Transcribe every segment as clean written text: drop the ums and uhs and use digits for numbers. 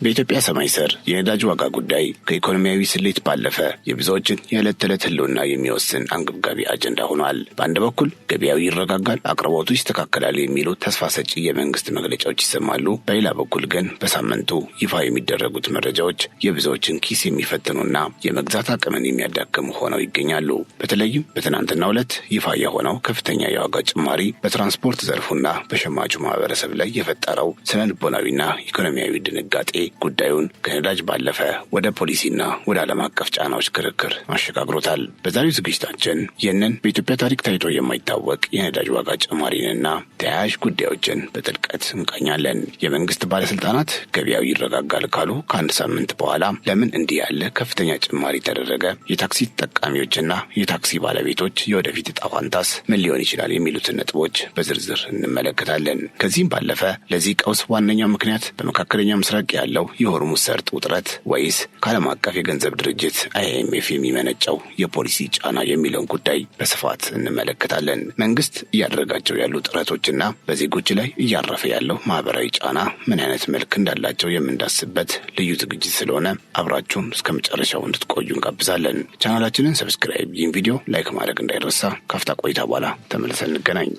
በኢትዮጵያ ሰማይ ስር የነዳጅ ዋጋ ጉዳይ ከኢኮኖሚያዊ ስሌት ባለፈ የብዙዎችን የዕለት ተዕለት ህልውና የሚወስን አንገብጋቢ አጀንዳ ሆኗል። በአንድ በኩል ገበያው ይረጋጋል፣ አቅርቦቱ ይስተካከላል የሚሉ ተስፋ ሰጪ የመንግስት መግለጫዎች ይሰማሉ። በሌላ በኩል ግን በሳምንቱ ይፋ የሚደረጉት መረጃዎች የብዙዎችን ኪስ የሚፈትኑና የመግዛት አቅምን የሚያዳክሙ ሆነው ይገኛሉ። በተለይም በትናንትናው ዕለት ይፋ የሆነው ከፍተኛ የዋጋ ጭማሪ በትራንስፖርት ዘርፉና በሸማቹ ማህበረሰብ ላይ የፈጠረው ስነ ልቦናዊና ኢኮኖሚያዊ ድንጋጤ ጉዳዩን ከነዳጅ ባለፈ ወደ ፖሊሲና ወደ ዓለም አቀፍ ጫናዎች ክርክር አሸጋግሮታል። በዛሬው ዝግጅታችን ይህንን በኢትዮጵያ ታሪክ ታይቶ የማይታወቅ የነዳጅ ዋጋ ጭማሪንና ተያያዥ ጉዳዮችን በጥልቀት እንቃኛለን። የመንግስት ባለስልጣናት ገበያው ይረጋጋል ካሉ ከአንድ ሳምንት በኋላ ለምን እንዲህ ያለ ከፍተኛ ጭማሪ ተደረገ? የታክሲ ተጠቃሚዎችና የታክሲ ባለቤቶች የወደፊት ዕጣ ፈንታስ ምን ሊሆን ይችላል? የሚሉትን ነጥቦች በዝርዝር እንመለከታለን። ከዚህም ባለፈ ለዚህ ቀውስ ዋነኛው ምክንያት በመካከለኛው ምስራቅ ያለው የሆርሙዝ ሰርጥ ውጥረት ወይስ ከዓለም አቀፍ የገንዘብ ድርጅት IMF የሚመነጨው የፖሊሲ ጫና የሚለውን ጉዳይ በስፋት እንመለከታለን። መንግስት እያደረጋቸው ያሉ ጥረቶችና በዜጎች ላይ እያረፈ ያለው ማህበራዊ ጫና ምን አይነት መልክ እንዳላቸው የምንዳስበት ልዩ ዝግጅት ስለሆነ አብራችሁን እስከ መጨረሻው እንድትቆዩ እንጋብዛለን። ቻናላችንን ሰብስክራይብ፣ ይህን ቪዲዮ ላይክ ማድረግ እንዳይረሳ። ካፍታ ቆይታ በኋላ ተመልሰን እንገናኝ።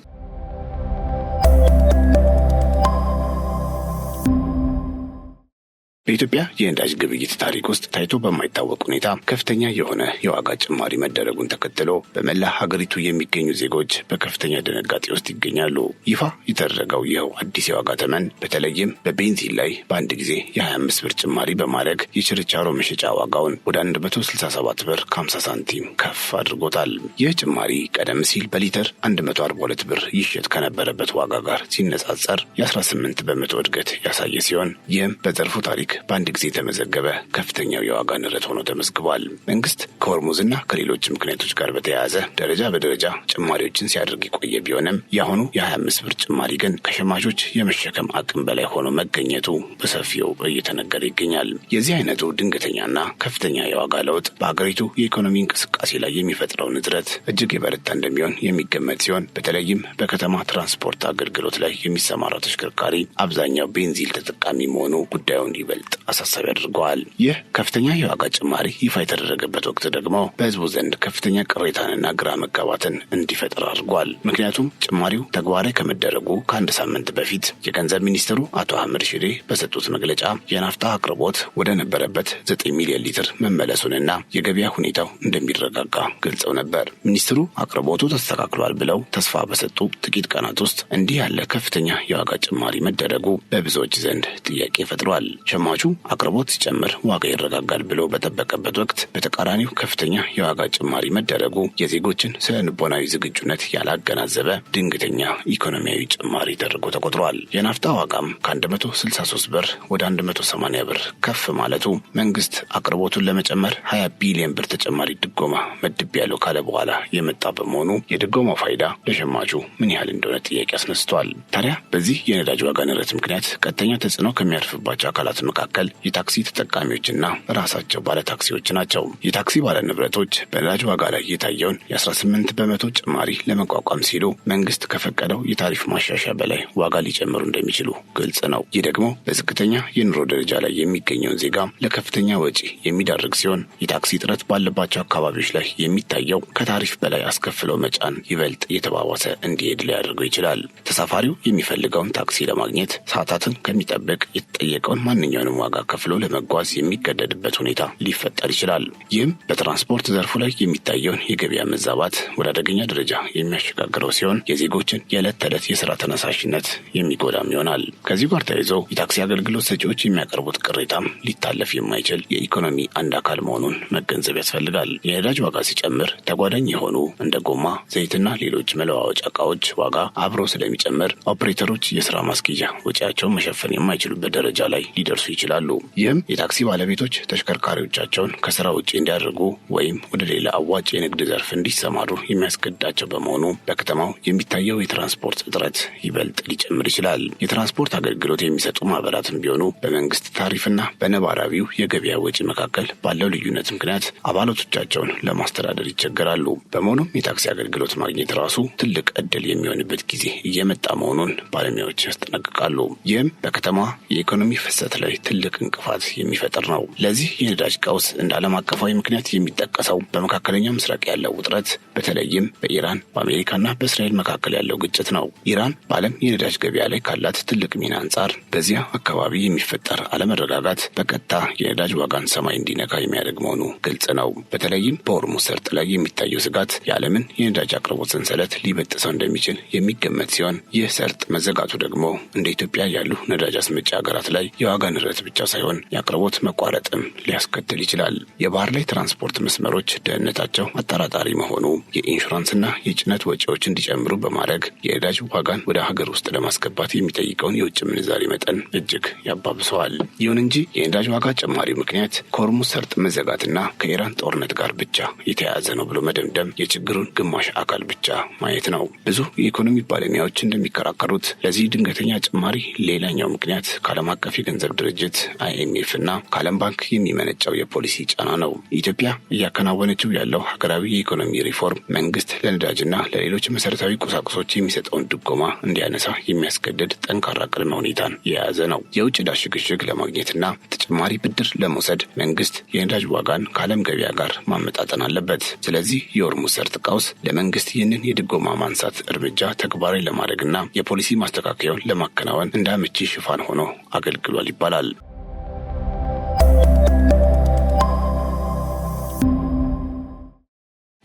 በኢትዮጵያ የነዳጅ ግብይት ታሪክ ውስጥ ታይቶ በማይታወቅ ሁኔታ ከፍተኛ የሆነ የዋጋ ጭማሪ መደረጉን ተከትሎ በመላ ሀገሪቱ የሚገኙ ዜጎች በከፍተኛ ድንጋጤ ውስጥ ይገኛሉ። ይፋ የተደረገው ይኸው አዲስ የዋጋ ተመን በተለይም በቤንዚን ላይ በአንድ ጊዜ የ25 ብር ጭማሪ በማድረግ የችርቻሮ መሸጫ ዋጋውን ወደ 167 ብር ከ50 ሳንቲም ከፍ አድርጎታል። ይህ ጭማሪ ቀደም ሲል በሊትር 142 ብር ይሸጥ ከነበረበት ዋጋ ጋር ሲነጻጸር የ18 በመቶ እድገት ያሳየ ሲሆን ይህም በዘርፉ ታሪክ በአንድ ጊዜ የተመዘገበ ከፍተኛው የዋጋ ንረት ሆኖ ተመዝግቧል። መንግስት ከሆርሙዝና ከሌሎች ምክንያቶች ጋር በተያያዘ ደረጃ በደረጃ ጭማሪዎችን ሲያደርግ የቆየ ቢሆንም የአሁኑ የ25 ብር ጭማሪ ግን ከሸማቾች የመሸከም አቅም በላይ ሆኖ መገኘቱ በሰፊው እየተነገረ ይገኛል። የዚህ አይነቱ ድንገተኛና ከፍተኛ የዋጋ ለውጥ በሀገሪቱ የኢኮኖሚ እንቅስቃሴ ላይ የሚፈጥረው ንዝረት እጅግ የበረታ እንደሚሆን የሚገመት ሲሆን በተለይም በከተማ ትራንስፖርት አገልግሎት ላይ የሚሰማራው ተሽከርካሪ አብዛኛው ቤንዚን ተጠቃሚ መሆኑ ጉዳዩን ይበልጥ አሳሳቢ አድርገዋል። ይህ ከፍተኛ የዋጋ ጭማሪ ይፋ የተደረገበት ወቅት ደግሞ በህዝቡ ዘንድ ከፍተኛ ቅሬታንና ግራ መጋባትን እንዲፈጥር አድርጓል። ምክንያቱም ጭማሪው ተግባራዊ ከመደረጉ ከአንድ ሳምንት በፊት የገንዘብ ሚኒስትሩ አቶ አህመድ ሺዴ በሰጡት መግለጫ የናፍጣ አቅርቦት ወደ ነበረበት 9 ሚሊዮን ሊትር መመለሱንና የገበያ ሁኔታው እንደሚረጋጋ ገልጸው ነበር። ሚኒስትሩ አቅርቦቱ ተስተካክሏል ብለው ተስፋ በሰጡ ጥቂት ቀናት ውስጥ እንዲህ ያለ ከፍተኛ የዋጋ ጭማሪ መደረጉ በብዙዎች ዘንድ ጥያቄ ፈጥሯል። ሸማቹ አቅርቦት ሲጨምር ዋጋ ይረጋጋል ብሎ በጠበቀበት ወቅት በተቃራኒው ከፍተኛ የዋጋ ጭማሪ መደረጉ የዜጎችን ስነ ልቦናዊ ዝግጁነት ያላገናዘበ ድንገተኛ ኢኮኖሚያዊ ጭማሪ ተደርጎ ተቆጥሯል። የናፍጣ ዋጋም ከ163 ብር ወደ 180 ብር ከፍ ማለቱ መንግስት አቅርቦቱን ለመጨመር 20 ቢሊዮን ብር ተጨማሪ ድጎማ መድቤያለሁ ካለ በኋላ የመጣ በመሆኑ የድጎማው ፋይዳ ለሸማቹ ምን ያህል እንደሆነ ጥያቄ አስነስቷል። ታዲያ በዚህ የነዳጅ ዋጋ ንረት ምክንያት ቀጥተኛ ተጽዕኖ ከሚያርፍባቸው አካላት መካከል የታክሲ ተጠቃሚዎችና ራሳቸው ባለ ታክሲዎች ናቸው። የታክሲ ባለ ንብረቶች በነዳጅ ዋጋ ላይ የታየውን የ18 በመቶ ጭማሪ ለመቋቋም ሲሉ መንግስት ከፈቀደው የታሪፍ ማሻሻያ በላይ ዋጋ ሊጨምሩ እንደሚችሉ ግልጽ ነው። ይህ ደግሞ በዝቅተኛ የኑሮ ደረጃ ላይ የሚገኘውን ዜጋ ለከፍተኛ ወጪ የሚዳርግ ሲሆን የታክሲ እጥረት ባለባቸው አካባቢዎች ላይ የሚታየው ከታሪፍ በላይ አስከፍለው መጫን ይበልጥ እየተባባሰ እንዲሄድ ሊያደርገው ይችላል። ተሳፋሪው የሚፈልገውን ታክሲ ለማግኘት ሰዓታትን ከሚጠብቅ የተጠየቀውን ማንኛውንም ዋጋ ከፍሎ ለመጓዝ የሚገደድበት ሁኔታ ሊፈጠር ይችላል። ይህም በትራንስፖርት ዘርፉ ላይ የሚታየውን የገበያ መዛባት ወደ አደገኛ ደረጃ የሚያሸጋግረው ሲሆን የዜጎችን የዕለት ተዕለት የስራ ተነሳሽነት የሚጎዳም ይሆናል። ከዚህ ጋር ተያይዞ የታክሲ አገልግሎት ሰጪዎች የሚያቀርቡት ቅሬታም ሊታለፍ የማይችል የኢኮኖሚ አንድ አካል መሆኑን መገንዘብ ያስፈልጋል። የነዳጅ ዋጋ ሲጨምር ተጓዳኝ የሆኑ እንደ ጎማ፣ ዘይትና ሌሎች መለዋወጫ እቃዎች ዋጋ አብሮ ስለሚጨምር ኦፕሬተሮች የስራ ማስኬጃ ወጪያቸውን መሸፈን የማይችሉበት ደረጃ ላይ ሊደርሱ ይችላሉ። ይህም የታክሲ ባለቤቶች ተሽከርካሪዎቻቸውን ከስራ ውጪ እንዲያደርጉ ወይም ወደ ሌላ አዋጭ የንግድ ዘርፍ እንዲሰማሩ የሚያስገድዳቸው በመሆኑ በከተማው የሚታየው የትራንስፖርት እጥረት ይበልጥ ሊጨምር ይችላል። የትራንስፖርት አገልግሎት የሚሰጡ ማህበራትም ቢሆኑ በመንግስት ታሪፍና በነባራዊው የገበያ ወጪ መካከል ባለው ልዩነት ምክንያት አባላቶቻቸውን ለማስተዳደር ይቸገራሉ። በመሆኑም የታክሲ አገልግሎት ማግኘት ራሱ ትልቅ እድል የሚሆንበት ጊዜ እየመጣ መሆኑን ባለሙያዎች ያስጠነቅቃሉ። ይህም በከተማ የኢኮኖሚ ፍሰት ላይ ትልቅ እንቅፋት የሚፈጥር ነው። ለዚህ የነዳጅ ቀውስ እንደ ዓለም አቀፋዊ ምክንያት የሚጠቀሰው በመካከለኛው ምስራቅ ያለው ውጥረት፣ በተለይም በኢራን በአሜሪካና በእስራኤል መካከል ያለው ግጭት ነው። ኢራን በዓለም የነዳጅ ገበያ ላይ ካላት ትልቅ ሚና አንጻር በዚያ አካባቢ የሚፈጠር አለመረጋጋት በቀጥታ የነዳጅ ዋጋን ሰማይ እንዲነካ የሚያደርግ መሆኑ ግልጽ ነው። በተለይም በሆርሙዝ ሰርጥ ላይ የሚታየው ስጋት የዓለምን የነዳጅ አቅርቦት ሰንሰለት ሊበጥሰው እንደሚችል የሚገመት ሲሆን ይህ ሰርጥ መዘጋቱ ደግሞ እንደ ኢትዮጵያ ያሉ ነዳጅ አስመጪ ሀገራት ላይ የዋጋ ንረት ብቻ ሳይሆን የአቅርቦት መቋረጥም ሊያስከትል ይችላል። የባህር ላይ ትራንስፖርት መስመሮች ደህንነታቸው አጠራጣሪ መሆኑ የኢንሹራንስና የጭነት ወጪዎች እንዲጨምሩ በማድረግ የነዳጅ ዋጋን ወደ ሀገር ውስጥ ለማስገባት የሚጠይቀውን የውጭ ምንዛሪ መጠን እጅግ ያባብሰዋል። ይሁን እንጂ የነዳጅ ዋጋ ጭማሪው ምክንያት ከሆርሙዝ ሰርጥ መዘጋትና ከኢራን ጦርነት ጋር ብቻ የተያያዘ ነው ብሎ መደምደም የችግሩን ግማሽ አካል ብቻ ማየት ነው። ብዙ የኢኮኖሚ ባለሙያዎች እንደሚከራከሩት ለዚህ ድንገተኛ ጭማሪ ሌላኛው ምክንያት ከዓለም አቀፍ የገንዘብ ድርጅት IMF እና ከዓለም ባንክ የሚመነጨው የፖሊሲ ጫና ነው። ኢትዮጵያ እያከናወነችው ያለው ሀገራዊ የኢኮኖሚ ሪፎርም መንግስት ለነዳጅና ለሌሎች መሰረታዊ ቁሳቁሶች የሚሰጠውን ድጎማ እንዲያነሳ የሚያስገድድ ጠንካራ ቅድመ ሁኔታን የያዘ ነው። የውጭ ዕዳ ሽግሽግ ለማግኘትና ተጨማሪ ብድር ለመውሰድ መንግስት የነዳጅ ዋጋን ከዓለም ገበያ ጋር ማመጣጠን አለበት። ስለዚህ የሆርሙዝ ሰርጥ ቀውስ ለመንግስት ይህንን የድጎማ ማንሳት እርምጃ ተግባራዊ ለማድረግና የፖሊሲ ማስተካከያውን ለማከናወን እንደ አመቺ ሽፋን ሆኖ አገልግሏል ይባላል።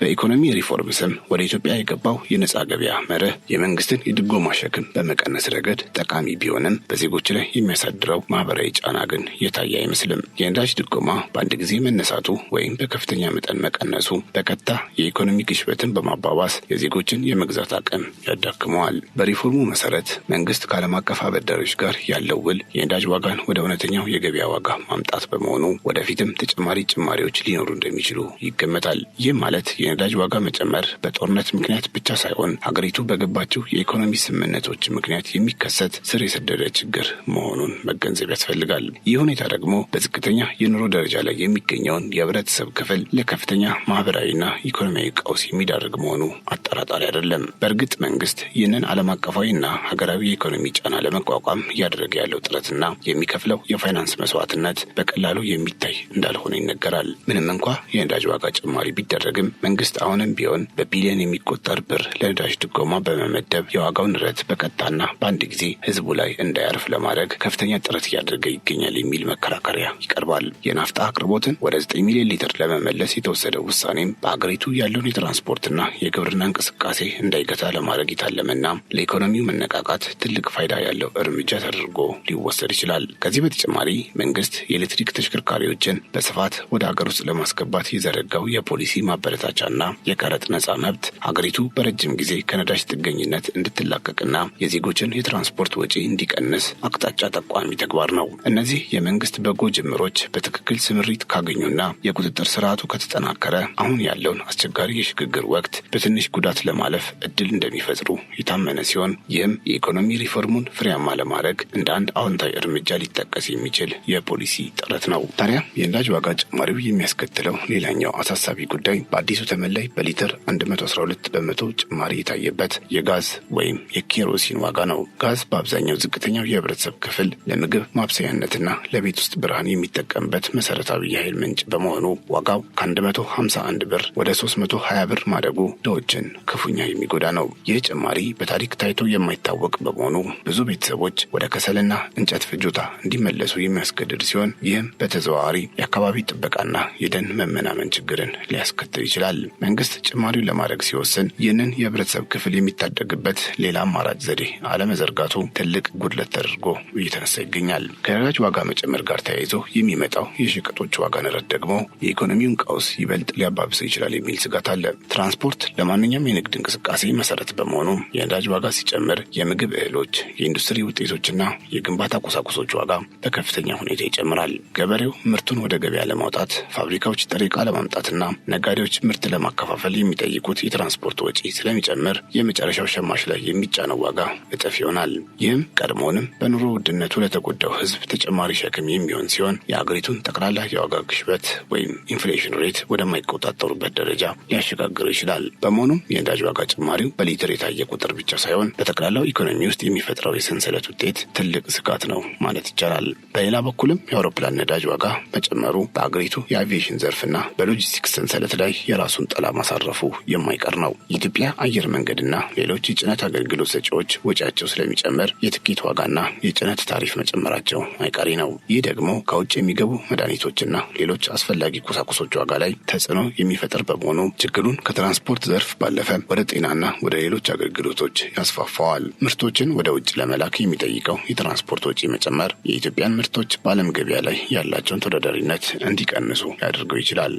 በኢኮኖሚ ሪፎርም ስም ወደ ኢትዮጵያ የገባው የነጻ ገበያ መርህ የመንግስትን የድጎማ ሸክም በመቀነስ ረገድ ጠቃሚ ቢሆንም በዜጎች ላይ የሚያሳድረው ማህበራዊ ጫና ግን የታየ አይመስልም። የነዳጅ ድጎማ በአንድ ጊዜ መነሳቱ ወይም በከፍተኛ መጠን መቀነሱ በቀጥታ የኢኮኖሚ ግሽበትን በማባባስ የዜጎችን የመግዛት አቅም ያዳክመዋል። በሪፎርሙ መሰረት መንግስት ከዓለም አቀፍ አበዳሪዎች ጋር ያለው ውል የነዳጅ ዋጋን ወደ እውነተኛው የገበያ ዋጋ ማምጣት በመሆኑ ወደፊትም ተጨማሪ ጭማሪዎች ሊኖሩ እንደሚችሉ ይገመታል። ይህ ማለት የነዳጅ ዋጋ መጨመር በጦርነት ምክንያት ብቻ ሳይሆን ሀገሪቱ በገባቸው የኢኮኖሚ ስምምነቶች ምክንያት የሚከሰት ስር የሰደደ ችግር መሆኑን መገንዘብ ያስፈልጋል። ይህ ሁኔታ ደግሞ በዝቅተኛ የኑሮ ደረጃ ላይ የሚገኘውን የህብረተሰብ ክፍል ለከፍተኛ ማህበራዊና ኢኮኖሚያዊ ቀውስ የሚዳርግ መሆኑ አጠራጣሪ አይደለም። በእርግጥ መንግስት ይህንን ዓለም አቀፋዊና ሀገራዊ የኢኮኖሚ ጫና ለመቋቋም እያደረገ ያለው ጥረትና የሚከፍለው የፋይናንስ መስዋዕትነት በቀላሉ የሚታይ እንዳልሆነ ይነገራል። ምንም እንኳ የነዳጅ ዋጋ ጭማሪ ቢደረግም መንግስት አሁንም ቢሆን በቢሊዮን የሚቆጠር ብር ለነዳጅ ድጎማ በመመደብ የዋጋው ንረት በቀጥታና በአንድ ጊዜ ህዝቡ ላይ እንዳያርፍ ለማድረግ ከፍተኛ ጥረት እያደረገ ይገኛል የሚል መከራከሪያ ይቀርባል። የናፍጣ አቅርቦትን ወደ 9 ሚሊዮን ሊትር ለመመለስ የተወሰደው ውሳኔም በአገሪቱ ያለውን የትራንስፖርትና የግብርና እንቅስቃሴ እንዳይገታ ለማድረግ የታለመና ለኢኮኖሚው መነቃቃት ትልቅ ፋይዳ ያለው እርምጃ ተደርጎ ሊወሰድ ይችላል። ከዚህ በተጨማሪ መንግስት የኤሌክትሪክ ተሽከርካሪዎችን በስፋት ወደ ሀገር ውስጥ ለማስገባት የዘረጋው የፖሊሲ ማበረታቻ እና የቀረጥ ነጻ መብት ሀገሪቱ በረጅም ጊዜ ከነዳጅ ጥገኝነት እንድትላቀቅና የዜጎችን የትራንስፖርት ወጪ እንዲቀንስ አቅጣጫ ጠቋሚ ተግባር ነው። እነዚህ የመንግስት በጎ ጅምሮች በትክክል ስምሪት ካገኙና የቁጥጥር ስርዓቱ ከተጠናከረ አሁን ያለውን አስቸጋሪ የሽግግር ወቅት በትንሽ ጉዳት ለማለፍ እድል እንደሚፈጥሩ የታመነ ሲሆን ይህም የኢኮኖሚ ሪፎርሙን ፍሬያማ ለማድረግ እንደ አንድ አዎንታዊ እርምጃ ሊጠቀስ የሚችል የፖሊሲ ጥረት ነው። ታዲያ የነዳጅ ዋጋ ጭማሪው የሚያስከትለው ሌላኛው አሳሳቢ ጉዳይ በአዲሱ ተመን ላይ በሊትር 112 በመቶ ጭማሪ የታየበት የጋዝ ወይም የኬሮሲን ዋጋ ነው። ጋዝ በአብዛኛው ዝቅተኛው የህብረተሰብ ክፍል ለምግብ ማብሰያነትና ለቤት ውስጥ ብርሃን የሚጠቀምበት መሰረታዊ የኃይል ምንጭ በመሆኑ ዋጋው ከ151 ብር ወደ 320 ብር ማደጉ ድሆችን ክፉኛ የሚጎዳ ነው። ይህ ጭማሪ በታሪክ ታይቶ የማይታወቅ በመሆኑ ብዙ ቤተሰቦች ወደ ከሰልና እንጨት ፍጆታ እንዲመለሱ የሚያስገድድ ሲሆን ይህም በተዘዋዋሪ የአካባቢ ጥበቃና የደን መመናመን ችግርን ሊያስከትል ይችላል። መንግስት ጭማሪውን ለማድረግ ሲወስን ይህንን የህብረተሰብ ክፍል የሚታደግበት ሌላ አማራጭ ዘዴ አለመዘርጋቱ ትልቅ ጉድለት ተደርጎ እየተነሳ ይገኛል። ከነዳጅ ዋጋ መጨመር ጋር ተያይዞ የሚመጣው የሸቀጦች ዋጋ ንረት ደግሞ የኢኮኖሚውን ቀውስ ይበልጥ ሊያባብሰው ይችላል የሚል ስጋት አለ። ትራንስፖርት ለማንኛውም የንግድ እንቅስቃሴ መሰረት በመሆኑ የነዳጅ ዋጋ ሲጨምር የምግብ እህሎች፣ የኢንዱስትሪ ውጤቶችና የግንባታ ቁሳቁሶች ዋጋ በከፍተኛ ሁኔታ ይጨምራል። ገበሬው ምርቱን ወደ ገበያ ለማውጣት፣ ፋብሪካዎች ጥሬ ዕቃ ለማምጣትና ነጋዴዎች ምርት ለማከፋፈል የሚጠይቁት የትራንስፖርት ወጪ ስለሚጨምር የመጨረሻው ሸማች ላይ የሚጫነው ዋጋ እጥፍ ይሆናል። ይህም ቀድሞውንም በኑሮ ውድነቱ ለተጎዳው ሕዝብ ተጨማሪ ሸክም የሚሆን ሲሆን የሀገሪቱን ጠቅላላ የዋጋ ግሽበት ወይም ኢንፍሌሽን ሬት ወደማይቆጣጠሩበት ደረጃ ሊያሸጋግረው ይችላል። በመሆኑም የነዳጅ ዋጋ ጭማሪው በሊትር የታየ ቁጥር ብቻ ሳይሆን በጠቅላላው ኢኮኖሚ ውስጥ የሚፈጥረው የሰንሰለት ውጤት ትልቅ ስጋት ነው ማለት ይቻላል። በሌላ በኩልም የአውሮፕላን ነዳጅ ዋጋ መጨመሩ በአገሪቱ የአቪዬሽን ዘርፍና በሎጂስቲክስ ሰንሰለት ላይ የራሱን ጥላ ማሳረፉ የማይቀር ነው። የኢትዮጵያ አየር መንገድና ሌሎች የጭነት አገልግሎት ሰጪዎች ወጪያቸው ስለሚጨምር የትኬት ዋጋና የጭነት ታሪፍ መጨመራቸው አይቀሬ ነው። ይህ ደግሞ ከውጭ የሚገቡ መድኃኒቶችና ሌሎች አስፈላጊ ቁሳቁሶች ዋጋ ላይ ተጽዕኖ የሚፈጥር በመሆኑ ችግሩን ከትራንስፖርት ዘርፍ ባለፈ ወደ ጤናና ወደ ሌሎች አገልግሎቶች ያስፋፋዋል። ምርቶችን ወደ ውጭ ለመላክ የሚጠይቀው የትራንስፖርት ወጪ መጨመር የኢትዮጵያን ምርቶች በዓለም ገበያ ላይ ያላቸውን ተወዳዳሪነት እንዲቀንሱ ሊያደርገው ይችላል።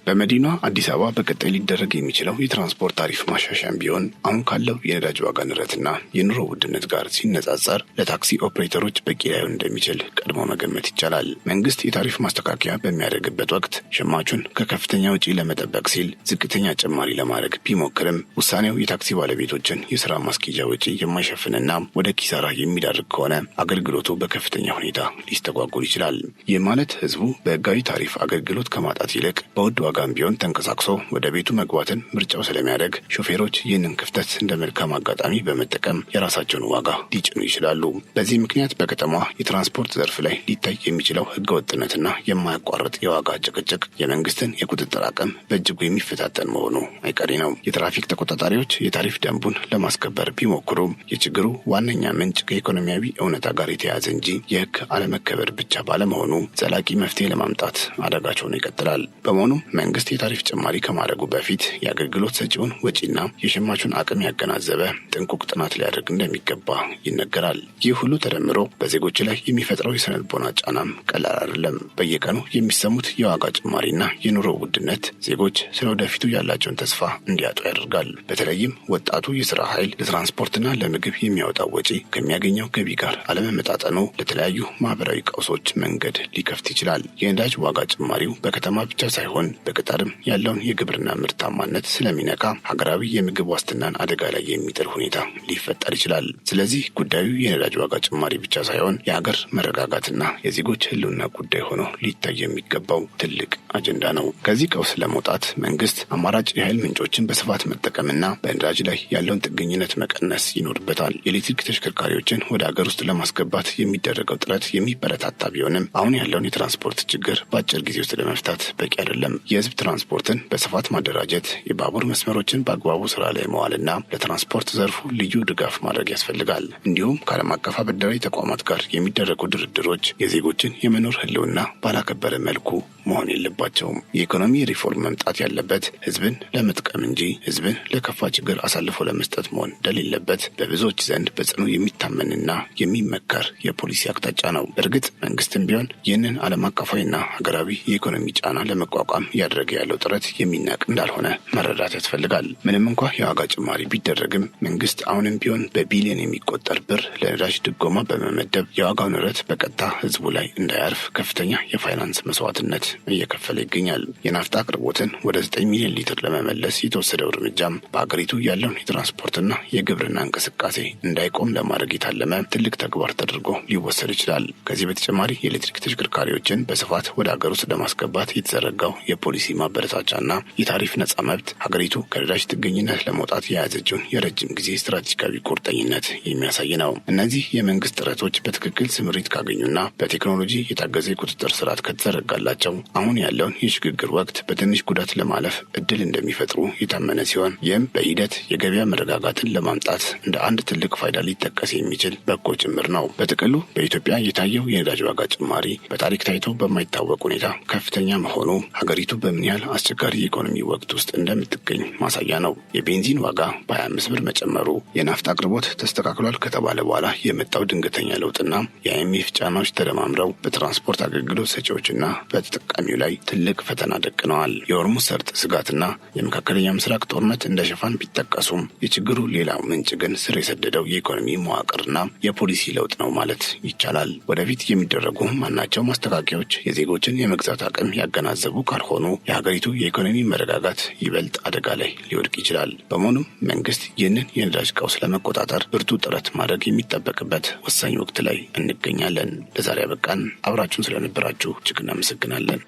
በመዲናዋ አዲስ አበባ በቀጣይ ሊደረግ የሚችለው የትራንስፖርት ታሪፍ ማሻሻያም ቢሆን አሁን ካለው የነዳጅ ዋጋ ንረትና የኑሮ ውድነት ጋር ሲነጻጸር ለታክሲ ኦፕሬተሮች በቂ ላይሆን እንደሚችል ቀድሞ መገመት ይቻላል። መንግስት የታሪፍ ማስተካከያ በሚያደርግበት ወቅት ሸማቹን ከከፍተኛ ወጪ ለመጠበቅ ሲል ዝቅተኛ ጭማሪ ለማድረግ ቢሞክርም ውሳኔው የታክሲ ባለቤቶችን የስራ ማስኬጃ ወጪ የማይሸፍንና ወደ ኪሳራ የሚዳርግ ከሆነ አገልግሎቱ በከፍተኛ ሁኔታ ሊስተጓጎል ይችላል። ይህ ማለት ህዝቡ በህጋዊ ታሪፍ አገልግሎት ከማጣት ይልቅ በውድ ዋጋም ቢሆን ተንቀሳቅሶ ወደ ቤቱ መግባትን ምርጫው ስለሚያደርግ ሾፌሮች ይህንን ክፍተት እንደ መልካም አጋጣሚ በመጠቀም የራሳቸውን ዋጋ ሊጭኑ ይችላሉ። በዚህ ምክንያት በከተማዋ የትራንስፖርት ዘርፍ ላይ ሊታይ የሚችለው ህገወጥነትና የማያቋርጥ የዋጋ ጭቅጭቅ የመንግስትን የቁጥጥር አቅም በእጅጉ የሚፈታተን መሆኑ አይቀሬ ነው። የትራፊክ ተቆጣጣሪዎች የታሪፍ ደንቡን ለማስከበር ቢሞክሩም የችግሩ ዋነኛ ምንጭ ከኢኮኖሚያዊ እውነታ ጋር የተያያዘ እንጂ የህግ አለመከበር ብቻ ባለመሆኑ ዘላቂ መፍትሄ ለማምጣት አዳጋች ሆኖ ይቀጥላል። በመሆኑም መንግስት የታሪፍ ጭማሪ ከማድረጉ በፊት የአገልግሎት ሰጪውን ወጪና የሸማቹን አቅም ያገናዘበ ጥንቁቅ ጥናት ሊያደርግ እንደሚገባ ይነገራል። ይህ ሁሉ ተደምሮ በዜጎች ላይ የሚፈጥረው የስነልቦና ጫናም ቀላል አይደለም። በየቀኑ የሚሰሙት የዋጋ ጭማሪና የኑሮ ውድነት ዜጎች ስለ ወደፊቱ ያላቸውን ተስፋ እንዲያጡ ያደርጋል። በተለይም ወጣቱ የስራ ኃይል ለትራንስፖርትና ለምግብ የሚያወጣው ወጪ ከሚያገኘው ገቢ ጋር አለመመጣጠኑ ለተለያዩ ማህበራዊ ቀውሶች መንገድ ሊከፍት ይችላል። የነዳጅ ዋጋ ጭማሪው በከተማ ብቻ ሳይሆን በገጠርም ያለውን የግብርና ምርታማነት ስለሚነካ ሀገራዊ የምግብ ዋስትናን አደጋ ላይ የሚጥል ሁኔታ ሊፈጠር ይችላል። ስለዚህ ጉዳዩ የነዳጅ ዋጋ ጭማሪ ብቻ ሳይሆን የሀገር መረጋጋትና የዜጎች ህልውና ጉዳይ ሆኖ ሊታይ የሚገባው ትልቅ አጀንዳ ነው። ከዚህ ቀውስ ለመውጣት መንግስት አማራጭ የኃይል ምንጮችን በስፋት መጠቀምና በነዳጅ ላይ ያለውን ጥገኝነት መቀነስ ይኖርበታል። የኤሌክትሪክ ተሽከርካሪዎችን ወደ ሀገር ውስጥ ለማስገባት የሚደረገው ጥረት የሚበረታታ ቢሆንም አሁን ያለውን የትራንስፖርት ችግር በአጭር ጊዜ ውስጥ ለመፍታት በቂ አይደለም። የህዝብ ትራንስፖርትን በስፋት ማደራጀት፣ የባቡር መስመሮችን በአግባቡ ስራ ላይ መዋልና ለትራንስፖርት ዘርፉ ልዩ ድጋፍ ማድረግ ያስፈልጋል። እንዲሁም ከዓለም አቀፍ አበዳሪ ተቋማት ጋር የሚደረጉ ድርድሮች የዜጎችን የመኖር ህልውና ባላከበረ መልኩ መሆን የለባቸውም። የኢኮኖሚ ሪፎርም መምጣት ያለበት ህዝብን ለመጥቀም እንጂ ህዝብን ለከፋ ችግር አሳልፎ ለመስጠት መሆን እንደሌለበት በብዙዎች ዘንድ በጽኑ የሚታመንና የሚመከር የፖሊሲ አቅጣጫ ነው። እርግጥ መንግስትም ቢሆን ይህንን ዓለም አቀፋዊና ሀገራዊ የኢኮኖሚ ጫና ለመቋቋም እያደረገ ያለው ጥረት የሚናቅ እንዳልሆነ መረዳት ያስፈልጋል። ምንም እንኳ የዋጋ ጭማሪ ቢደረግም መንግስት አሁንም ቢሆን በቢሊዮን የሚቆጠር ብር ለነዳጅ ድጎማ በመመደብ የዋጋው ንረት በቀጥታ ህዝቡ ላይ እንዳያርፍ ከፍተኛ የፋይናንስ መስዋዕትነት እየከፈለ ይገኛል። የናፍጣ አቅርቦትን ወደ 9 ሚሊዮን ሊትር ለመመለስ የተወሰደው እርምጃም በሀገሪቱ ያለውን የትራንስፖርትና የግብርና እንቅስቃሴ እንዳይቆም ለማድረግ የታለመ ትልቅ ተግባር ተደርጎ ሊወሰድ ይችላል። ከዚህ በተጨማሪ የኤሌክትሪክ ተሽከርካሪዎችን በስፋት ወደ ሀገር ውስጥ ለማስገባት የተዘረጋው የፖሊሲ ማበረታቻና የታሪፍ ነጻ መብት ሀገሪቱ ከነዳጅ ጥገኝነት ለመውጣት የያዘችውን የረጅም ጊዜ ስትራቴጂካዊ ቁርጠኝነት የሚያሳይ ነው። እነዚህ የመንግስት ጥረቶች በትክክል ስምሪት ካገኙና በቴክኖሎጂ የታገዘ የቁጥጥር ስርዓት ከተዘረጋላቸው አሁን ያለውን የሽግግር ወቅት በትንሽ ጉዳት ለማለፍ እድል እንደሚፈጥሩ የታመነ ሲሆን ይህም በሂደት የገበያ መረጋጋትን ለማምጣት እንደ አንድ ትልቅ ፋይዳ ሊጠቀስ የሚችል በጎ ጭምር ነው። በጥቅሉ በኢትዮጵያ የታየው የነዳጅ ዋጋ ጭማሪ በታሪክ ታይቶ በማይታወቅ ሁኔታ ከፍተኛ መሆኑ ሀገሪቱ በምን ያህል አስቸጋሪ የኢኮኖሚ ወቅት ውስጥ እንደምትገኝ ማሳያ ነው። የቤንዚን ዋጋ በ25 ብር መጨመሩ፣ የናፍጣ አቅርቦት ተስተካክሏል ከተባለ በኋላ የመጣው ድንገተኛ ለውጥና የአይኤምኤፍ ጫናዎች ተደማምረው በትራንስፖርት አገልግሎት ሰጪዎችና በተጠቃሚው ላይ ትልቅ ፈተና ደቅነዋል። የሆርሙዝ ሰርጥ ስጋትና የመካከለኛ ምስራቅ ጦርነት እንደ ሽፋን ቢጠቀሱም የችግሩ ሌላው ምንጭ ግን ስር የሰደደው የኢኮኖሚ መዋቅርና የፖሊሲ ለውጥ ነው ማለት ይቻላል። ወደፊት የሚደረጉ ማናቸው ማስተካከያዎች የዜጎችን የመግዛት አቅም ያገናዘቡ ካልሆኑ የሀገሪቱ የኢኮኖሚ መረጋጋት ይበልጥ አደጋ ላይ ሊወድቅ ይችላል። በመሆኑም መንግስት ይህንን የነዳጅ ቀውስ ለመቆጣጠር ብርቱ ጥረት ማድረግ የሚጠበቅበት ወሳኝ ወቅት ላይ እንገኛለን። ለዛሬ አበቃን። አብራችሁን ስለነበራችሁ እጅግ እናመሰግናለን።